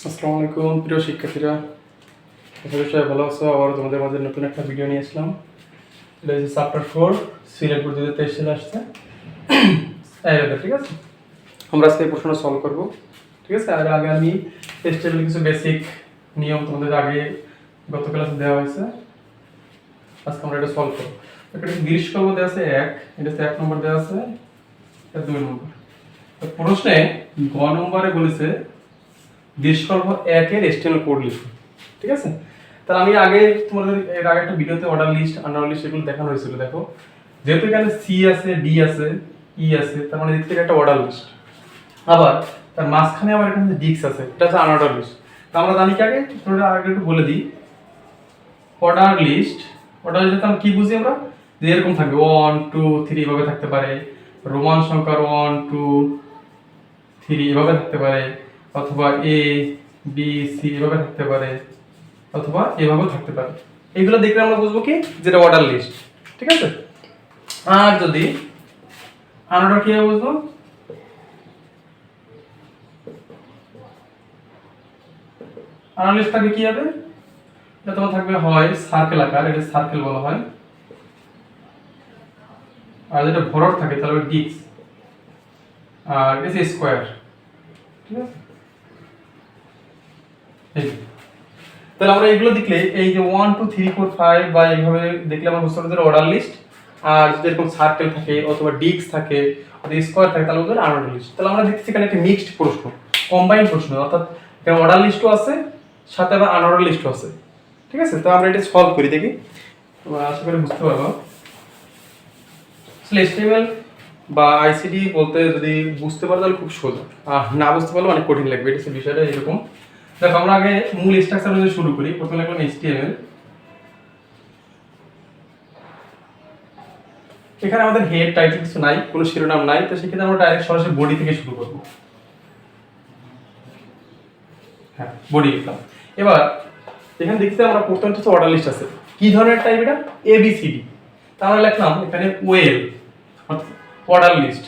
আসসালামু আলাইকুম প্রিয় শিক্ষার্থীরা, আশা করি সবাই ভালো আছো। আবার তোমাদের মাঝে নতুন একটা ভিডিও নিয়ে আসলাম। এটা হচ্ছে চ্যাপ্টার 4 সিলেট বোর্ড 2023 সালে আসছে। ঠিক আছে, আমরা আজকে এই প্রশ্নটা সলভ করব। ঠিক আছে, আর আগে আমি টেস্টেবল কিছু বেসিক নিয়ম তোমাদের আগে গত ক্লাসে দেওয়া হয়েছে, আজকে আমরা এটা সলভ করব। একটা দৃশ্যকল্প দেওয়া আছে 1, এটা 1 নম্বর দেওয়া আছে, এটা 2 নম্বর। তো প্রশ্নে গ নম্বরে বলেছে দৃশ্যকল্প 1 এর এক্সটার্নাল কোড লিখো। ঠিক আছে, তাহলে আমি আগে তোমাদের এর আগে একটা ভিডিওতে অর্ডার লিস্ট আন্ডার লিস্ট এগুলো দেখানো হয়েছিল। দেখো, যেহেতু এখানে সি আছে, ডি আছে, ই আছে, তার মানে দিক থেকে একটা অর্ডার লিস্ট। আবার তার মাঝখানে আবার এখানে ডিক্স আছে, এটা হচ্ছে আনঅর্ডার লিস্ট। তো আমরা জানি কি আগে তোমরা আগে একটু বলে দিই, অর্ডার লিস্ট আমরা কি বুঝি আমরা, যে এরকম থাকবে 1 2 3 এভাবে থাকতে পারে, রোমান সংখ্যার 1 2 3 এভাবে থাকতে পারে, অথবা এ বি সি এভাবে থাকতে পারে, অথবা এভাবেও থাকতে পারে। এইগুলো দেখলে আমরা বুঝবো কি যেটা অর্ডার লিস্ট। ঠিক আছে, আর যদি আনঅর্ডার কিভাবে বুঝবো, আনঅর্ডার লিস্ট থাকবে কি হবে, এটা তোমার থাকবে হয় সার্কেল আকার, এটা সার্কেল বলা হয়, আর যেটা ভরট থাকে তাহলে ডিস্ক, আর এটা স্কয়ার। ঠিক আছে, তাহলে আমরা এগুলো দেখলে এই যে 1 2 3 4 5 বা এইভাবে দেখলে আমরা বুঝতে পারবো অর্ডার লিস্ট। আর যদি এরকম সার্কেল থাকে অথবা ডিস্ক থাকে অথবা স্কয়ার থাকে তাহলে ওদের আনঅর্ডার লিস্ট। তাহলে আমরা দেখতেছি এখানে একটা মিক্সড প্রশ্ন, কম্বাইন্ড প্রশ্ন, অর্থাৎ এখানে অর্ডার লিস্টও আছে সাথে আবার আনঅর্ডার লিস্টও আছে। ঠিক আছে, তো আমরা এটা সলভ করি দেখি, তোমরা আশা করি বুঝতে পারবো। আসলে এসটিএমএল বা আইসিডি বলতে যদি বুঝতে পারো তাহলে খুব সোজা, আর না বুঝতে পারলে অনেক কঠিন লাগবে। এটা বিষয়টা এরকম। দেখো, আমরা আগে মূল স্ট্রাকচার দিয়ে শুরু করি। প্রথমে লিখলাম HTML, এখানে আমাদের হেড টাইটেল কিছু নাই, কোনো শিরোনাম নাই, তো সেক্ষেত্রে আমরা ডাইরেক্ট সরাসরি বডি থেকে শুরু করব। হ্যাঁ, বডি লিখলাম। এবার এখানে দেখতে আমরা প্রথমে হচ্ছে অর্ডার লিস্ট আছে। কি ধরনের টাইপ এটা, ABCD। তাহলে লিখলাম এখানে ওয়েল অর্থাৎ অর্ডার লিস্ট।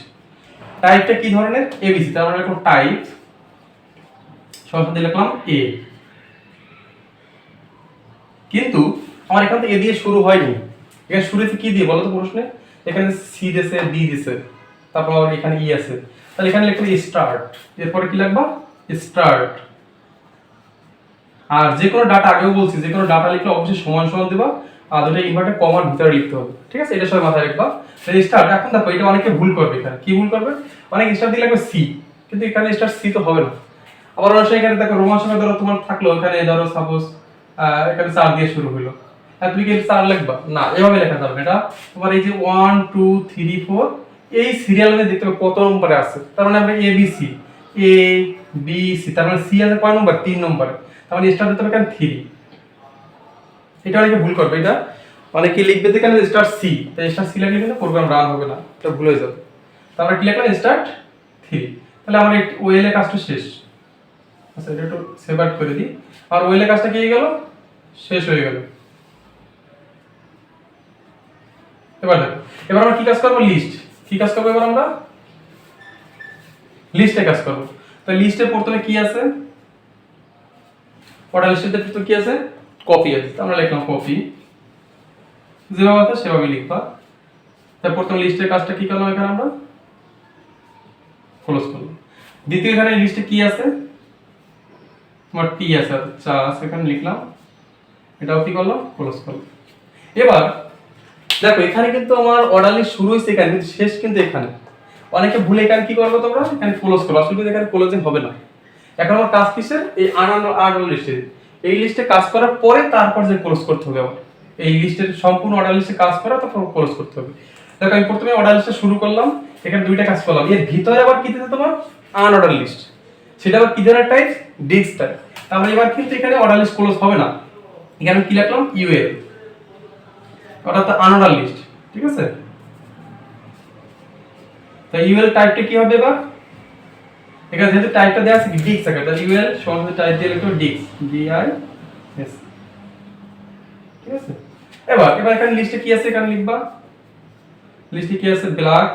টাইপটা কি ধরনের, ABC, তার মানে লিখলাম টাইপ, সরাসরি লিখলাম A। কিন্তু আমার এখান থেকে এ দিয়ে শুরু হয়নি, এখানে শুরুতে কি দিয়ে বলো তো প্রশ্নে, এখানে সি দিয়েছে, ডি দিয়েছে, তারপর আবার এখানে ই আছে, তাহলে এখানে লিখবে স্টার্ট, এরপরে কি লিখবা স্টার্ট। আর যে কোনো ডাটা, আগেও বলছি যে কোনো ডাটা লিখলে অবশ্যই সমান সমান দিবা, আর দুটো ইনভার্টেড কমার ভিতরে লিখতে হবে। ঠিক আছে, এটা সবাই মাথায় রাখবা। স্টার্ট, এখন দেখো এটা অনেকে ভুল করবে, এখানে কি ভুল করবে, অনেক স্টার্ট দিয়ে লাগবে সি, কিন্তু এখানে স্টার্ট সি তো হবে না। আবার অনেক সময় এখানে দেখো রোমান সংখ্যা ধরো তোমার থাকলো, এখানে ধরো সাপোজ এখানে 4 দিয়ে শুরু হলো, আর তুমি কি 4 লিখবা না, এভাবে লেখা যাবে না। এটা তোমার এই যে 1 2 3 4 এই সিরিয়ালে দেখতে হবে কত নম্বরে আছে, তার মানে আমরা ABC, এ বি সি, তার মানে সি আছে কয় নম্বর, 3 নম্বরে, তার মানে স্টার্ট দিতে হবে এখানে 3। এটা অনেকে ভুল করবে, এটা অনেকে লিখবে যে এখানে স্টার্ট সি, তাই স্টার্ট সি লিখলে কিন্তু প্রোগ্রাম রান হবে না, এটা ভুল হয়ে যাবে। তারপরে কি লিখলাম স্টার্ট 3, তাহলে আমার এই ওয়েল এর কাজটা শেষ। আচ্ছা, এটা একটু সেভ আউট করে দিই, আর ওয়েল এর কাজটা কি হয়ে গেল, শেষ হয়ে গেল। এবার দেখো, এবার আমরা কি কাজ করব, লিস্ট। কি কাজ করব এবার আমরা, লিস্টে কাজ করব। তো লিস্টে প্রথমে কি আছে, অর্ডার লিস্টের ভিতরে কি আছে, কপি আছে, তো আমরা লিখলাম কপি, যেভাবে আছে সেভাবে লিখবা। তারপর প্রথম লিস্টের কাজটা কি করলাম, এখানে আমরা ক্লোজ করলাম। দ্বিতীয় এখানে লিস্টে কি আছে, তোমার টি আছে, আচ্ছা সেখানে লিখলাম, এটাও কি করলাম, ক্লোজ করলাম। এবার দেখো এখানে কিন্তু আমার অর্ডার লিস্ট শুরু হয়েছে এখানে, কিন্তু শেষ কিন্তু এখানে। অনেকে ভুলে এখানে কি করবে তোমরা, এখানে ক্লোজ করবে, আসলে কিন্তু এখানে ক্লোজিং হবে না। এখন আমার কাজ কিসের, এই আনঅর্ডার লিস্টে, এই লিস্টে কাজ করার পরে তারপর যে ক্লোজ করতে হবে আমার, এই লিস্টের সম্পূর্ণ অর্ডার লিস্টে কাজ করা তারপর ক্লোজ করতে হবে। দেখো আমি প্রথমে অর্ডার লিস্টে শুরু করলাম, এখানে দুইটা কাজ করলাম, এর ভিতরে আবার কি দিতে তোমার আনঅর্ডার লিস্ট, সেটা আবার কি ধরনের টাইপ, ডিস্ক টাইপ। তাহলে এবার কিন্তু এখানে অর্ডার লিস্ট ক্লোজ হবে না, এখানে কি লিখলাম ইউএল, অর্থাৎ আনঅর্ডার লিস্ট। ঠিক আছে, তো ইউএল টাইপটা কি হবে এবার, এখানে যেহেতু টাইপটা দেওয়া আছে কি ডিক্স আকার, তাহলে ইউএল সমান টাইপ দিয়ে লিখব ডিক্স, ডিআইএস। ঠিক আছে, এবার এখানে লিস্টে কি আছে, এখানে লিখবা লিস্টে কি আছে, ব্ল্যাক,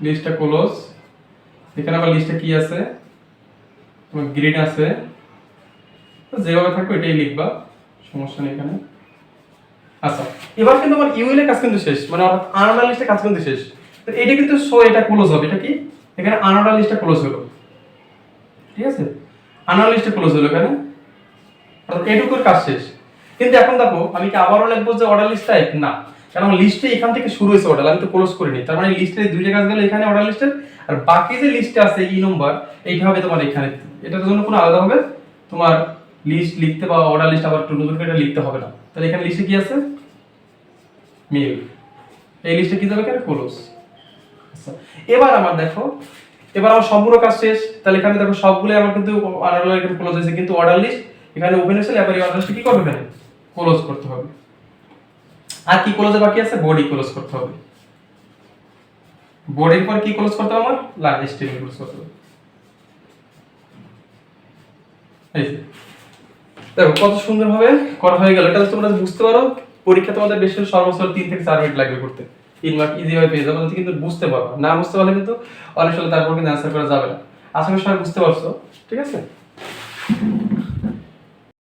লিস্টটা ক্লোজ। এখানে আবার লিস্টে কি আছে, তোমার গ্রিড আছে, যেভাবে থাকবে এটাই লিখবা, সমস্যা নেই এখানে। আচ্ছা, এবার কিন্তু আমার ইউএল এর কাজ কিন্তু শেষ, মানে অর্থাৎ আনঅর্ডার লিস্টের কাজ কিন্তু শেষ। তো এটা কিন্তু এটা ক্লোজ হবে, এটা কি এখানে আনঅর্ডার লিস্টটা ক্লোজ হলো, ঠিক আছে, আনঅর্ডার লিস্টটা ক্লোজ হলো এখানে, অর্থাৎ এটুকুর কাজ শেষ। কিন্তু এখন দেখো আমি কি আবারও লিখবো যে অর্ডার লিস্ট টাইপ? না, কারণ লিস্টে এখান থেকে শুরু হয়েছে অর্ডার, আমি তো ক্লোজ করিনি, তার মানে লিস্টের দুইটা কাজ গেল এখানে অর্ডার লিস্টের, আর বাকি যে লিস্টে আছে ই নম্বর এইটা হবে তোমার এখানে। এটার জন্য কোনো আলাদা হবে তোমার লিস্ট লিখতে বা অর্ডার লিস্ট আবার নতুন করে লিখতে হবে না। তাহলে এখানে লিস্টে কি আছে? মিল। এই লিস্টে কি যাবে? এখানে ক্লোজ। আচ্ছা, এবার আমার দেখো, এবার আমার সম্পূর্ণ কাজ শেষ। তাহলে এখানে দেখো সবগুলো আমার কিন্তু আনঅর্ডার এখানে ক্লোজ হয়েছে, কিন্তু অর্ডার লিস্ট এখানে ওপেন হয়েছে, এবার এই অর্ডার লিস্টে কি করবে? এখানে ক্লোজ করতে হবে। আর কি ক্লোজে বাকি আছে? বডি ক্লোজ করতে হবে। বডির পর কি ক্লোজ করতে হবে? আমার লার্জ স্টেপ ক্লোজ করতে হবে। এই যে দেখো কত সুন্দরভাবে করা হয়ে গেল। এটা তোমরা বুঝতে পারো, পরীক্ষা তোমাদের বেশি সর্বোচ্চ 3 থেকে 4 মিনিট লাগবে করতে, 3 মার্ক ইজি ভাবে পেয়ে যাবে, কিন্তু বুঝতে পারবা না, বুঝতে পারলে কিন্তু অনেক সময় তারপর কিন্তু অ্যান্সার করা যাবে না। আশা করি সবাই বুঝতে পারছো, ঠিক আছে।